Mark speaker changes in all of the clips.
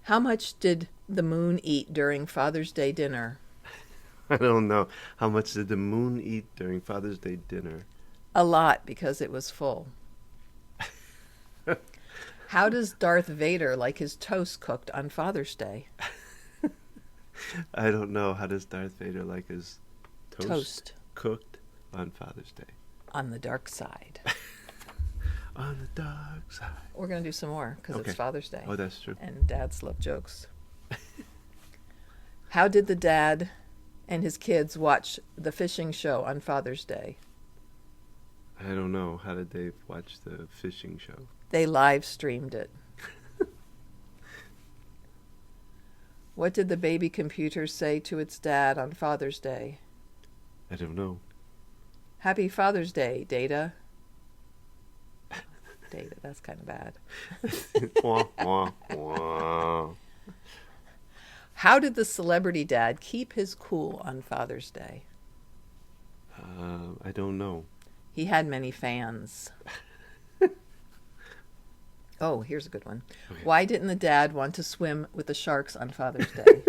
Speaker 1: How much did the moon eat during Father's Day dinner?
Speaker 2: I don't know. How much did the moon eat during Father's Day dinner?
Speaker 1: A lot because it was full. How does Darth Vader like his toast cooked on Father's Day?
Speaker 2: I don't know. How does Darth Vader like his toast
Speaker 1: Toast
Speaker 2: cooked on Father's Day?
Speaker 1: on the dark side.
Speaker 2: On the dark side.
Speaker 1: We're going to do some more because
Speaker 2: Okay.
Speaker 1: it's Father's Day.
Speaker 2: Oh, that's true.
Speaker 1: And dads love jokes. How did the dad and his kids watch the fishing show on Father's Day?
Speaker 2: I don't know. How did they watch the fishing show?
Speaker 1: They live streamed it. What did the baby computer say to its dad on Father's Day?
Speaker 2: I don't know.
Speaker 1: Happy Father's Day, Data. Data, that's kind of bad.
Speaker 2: Wah, wah, wah.
Speaker 1: How did the celebrity dad keep his cool on Father's Day?
Speaker 2: I don't know.
Speaker 1: He had many fans. Oh, here's a good one.
Speaker 2: Okay.
Speaker 1: Why didn't the dad want to swim with the sharks on Father's Day?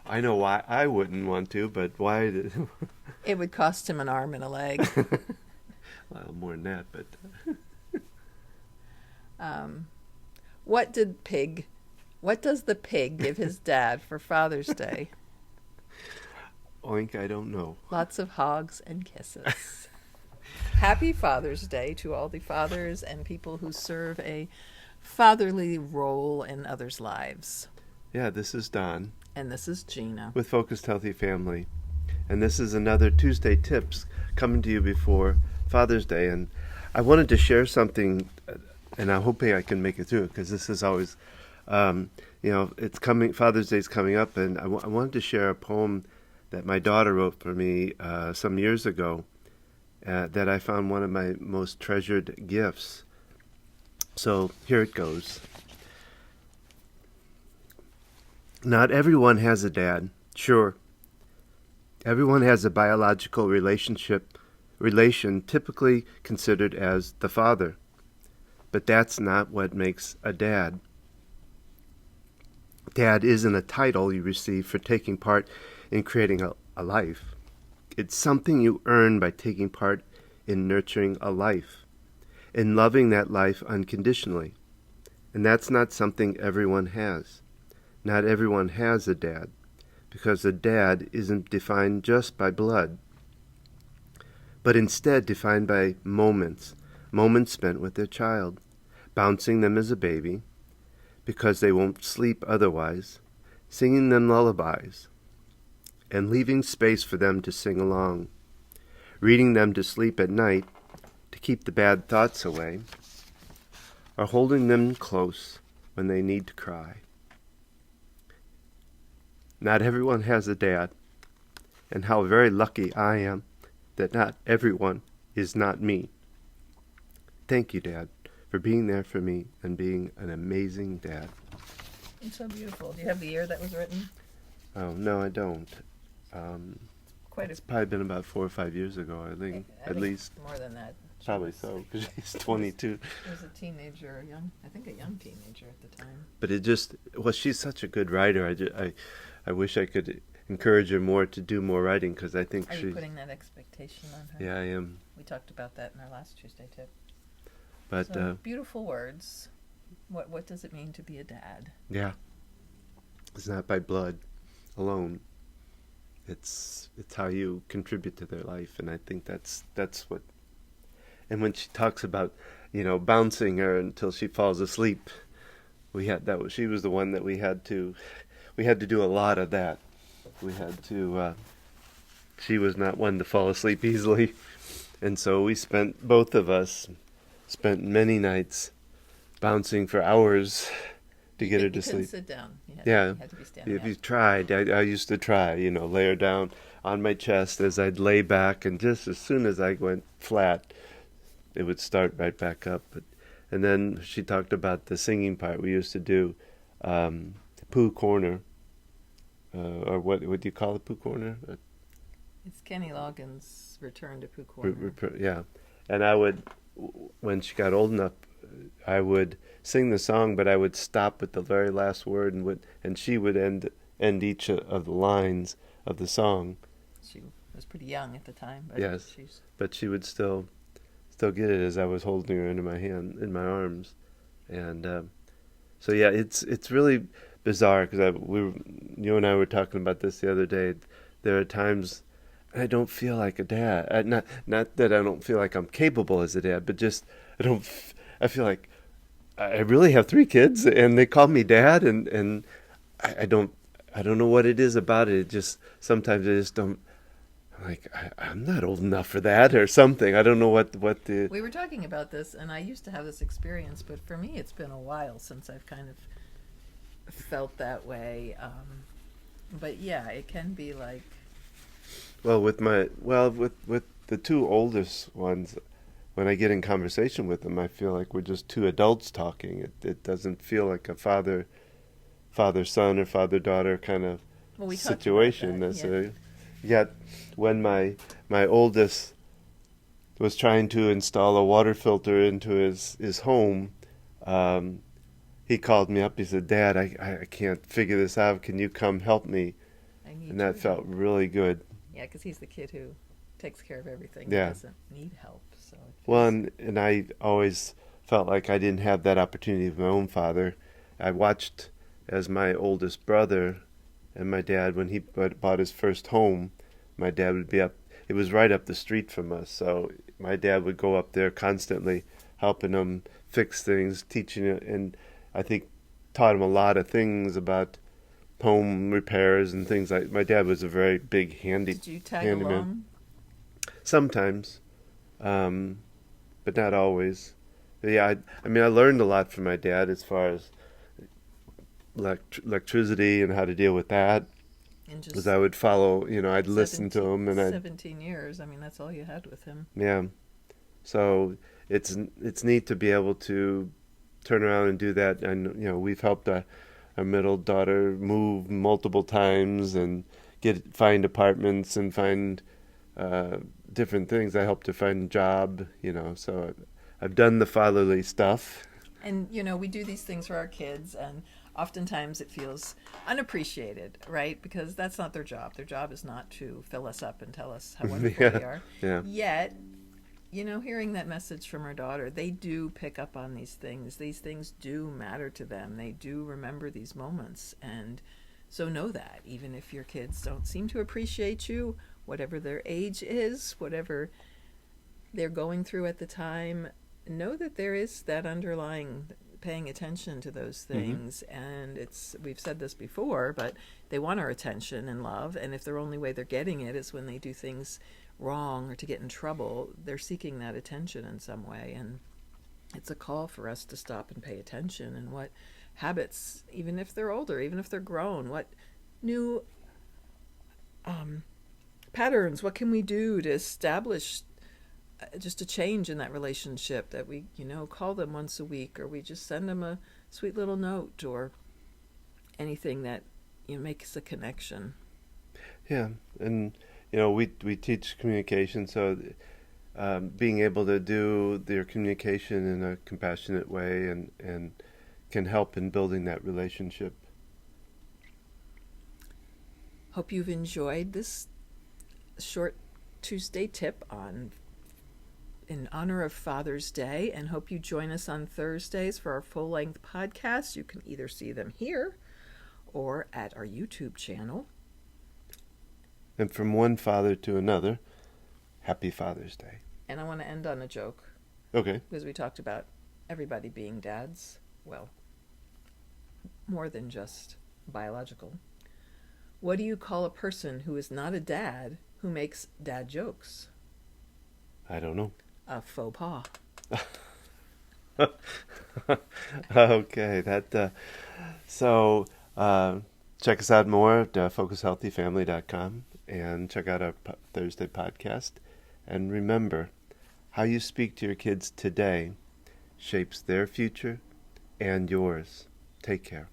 Speaker 2: I know why I wouldn't want to, but why did...
Speaker 1: It would cost him an arm and a leg.
Speaker 2: Well, more than that, but...
Speaker 1: What does the pig give his dad for Father's Day?
Speaker 2: Oink, I don't know.
Speaker 1: Lots of hogs and kisses. Happy Father's Day to all the fathers and people who serve a fatherly role in others' lives.
Speaker 2: Yeah, this is Don
Speaker 1: And this is Gina.
Speaker 2: with Focused Healthy Family. And this is another Tuesday Tips coming to you before Father's Day. And I wanted to share something, and I'm hoping I can make it through, because this is always, it's coming, Father's Day is coming up, and I wanted to share a poem that my daughter wrote for me some years ago that I found one of my most treasured gifts. So here it goes. Not everyone has a dad, sure. Everyone has a biological relation typically considered as the father. But that's not what makes a dad. Dad isn't a title you receive for taking part in creating a life. It's something you earn by taking part in nurturing a life, in loving that life unconditionally. And that's not something everyone has. Not everyone has a dad, because a dad isn't defined just by blood, but instead defined by moments spent with their child, bouncing them as a baby, because they won't sleep otherwise, singing them lullabies, and leaving space for them to sing along, reading them to sleep at night to keep the bad thoughts away, or holding them close when they need to cry. Not everyone has a dad, and how very lucky I am that not everyone is not me. Thank you, Dad, for being there for me and being an amazing dad.
Speaker 1: It's so beautiful. Do you have the year that was written?
Speaker 2: Oh, no, I don't.
Speaker 1: Quite
Speaker 2: It's probably been about 4 or 5 years ago, I think, at least.
Speaker 1: more than that.
Speaker 2: Probably so, because she's 22.
Speaker 1: She was a teenager, a young teenager at the time.
Speaker 2: But she's such a good writer. I wish I could encourage her more to do more writing, because I think
Speaker 1: Are you putting that expectation on her?
Speaker 2: Yeah, I am.
Speaker 1: We talked about that in our last Tuesday tip.
Speaker 2: But
Speaker 1: So, beautiful words. What does it mean to be a dad?
Speaker 2: yeah, it's not by blood alone. It's how you contribute to their life, and I think that's what. And when she talks about, bouncing her until she falls asleep, she was the one that we had to do a lot of that. We had to. She was not one to fall asleep easily, and so both of us spent many nights bouncing for hours to get her to sleep.
Speaker 1: Sit down.
Speaker 2: You
Speaker 1: had to be standing
Speaker 2: if you
Speaker 1: up.
Speaker 2: tried, I used to try, lay her down on my chest as I'd lay back, and just as soon as I went flat, it would start right back up. And then she talked about the singing part. We used to do Pooh Corner, or what do you call it, Pooh Corner?
Speaker 1: It's Kenny Loggins' Return to Pooh Corner.
Speaker 2: Yeah, and I would, when she got old enough, I would sing the song, but I would stop at the very last word, and she would end each of the lines of the song.
Speaker 1: She was pretty young at the time, but
Speaker 2: Yes,
Speaker 1: she's
Speaker 2: but she would still get it as I was holding her into my in my arms, and so yeah, it's really bizarre because you and I were talking about this the other day. There are times I don't feel like a dad. Not that I don't feel like I'm capable as a dad, but just I don't. I feel like I really have 3 kids, and they call me dad, and I don't know what it is about it. It just sometimes I just don't. Like I'm not old enough for that or something. I don't know what the.
Speaker 1: We were talking about this, and I used to have this experience, but for me, it's been a while since I've kind of felt that way. But yeah, it can be like.
Speaker 2: Well, with the 2 oldest ones, when I get in conversation with them, I feel like we're just 2 adults talking. It doesn't feel like a father son or father daughter kind of situation necessarily. Yeah. Yet, when my oldest was trying to install a water filter into his home, he called me up. He said, "Dad, I can't figure this out. Can you come help me?" And that felt really good.
Speaker 1: Yeah, because he's the kid who takes care of everything.
Speaker 2: Yeah.
Speaker 1: He doesn't need help. So
Speaker 2: well, and I always felt like I didn't have that opportunity with my own father. I watched as my oldest brother and my dad, when he bought his first home, my dad would be up. It was right up the street from us, so my dad would go up there constantly, helping him fix things, teaching it, and I think taught him a lot of things about home repairs and things like. My dad was a very big handyman.
Speaker 1: Did you tag along?
Speaker 2: Sometimes, but not always. But yeah, I mean, I learned a lot from my dad as far as electricity and how to deal with that. Because I would follow, I'd listen to him, and
Speaker 1: 17 years. I mean, that's all you had with him.
Speaker 2: Yeah, so it's neat to be able to turn around and do that. And we've helped our middle daughter move multiple times and find apartments and find different things. I helped her find a job, So I've done the fatherly stuff.
Speaker 1: And we do these things for our kids, and oftentimes it feels unappreciated, right? Because that's not their job. Their job is not to fill us up and tell us how wonderful we are.
Speaker 2: Yeah.
Speaker 1: Yet, hearing that message from our daughter, they do pick up on these things. These things do matter to them. They do remember these moments. And so know that, even if your kids don't seem to appreciate you, whatever their age is, whatever they're going through at the time, know that there is that underlying paying attention to those things. Mm-hmm. And we've said this before, but they want our attention and love, and if the only way they're getting it is when they do things wrong or to get in trouble, they're seeking that attention in some way. And it's a call for us to stop and pay attention, and what habits, even if they're older, even if they're grown, what new patterns, what can we do to establish just a change in that relationship, that we, call them once a week, or we just send them a sweet little note, or anything that, makes a connection.
Speaker 2: Yeah. And, we teach communication, so being able to do their communication in a compassionate way and can help in building that relationship.
Speaker 1: Hope you've enjoyed this short Tuesday tip in honor of Father's Day, and hope you join us on Thursdays for our full-length podcasts. You can either see them here or at our YouTube channel.
Speaker 2: And from one father to another, happy Father's Day.
Speaker 1: And I want to end on a joke.
Speaker 2: Okay.
Speaker 1: Because we talked about everybody being dads. Well, more than just biological. What do you call a person who is not a dad who makes dad jokes?
Speaker 2: I don't know.
Speaker 1: A faux pas.
Speaker 2: Okay, so check us out more at focushealthyfamily.com, and check out our Thursday podcast. And remember, how you speak to your kids today shapes their future and yours. Take care.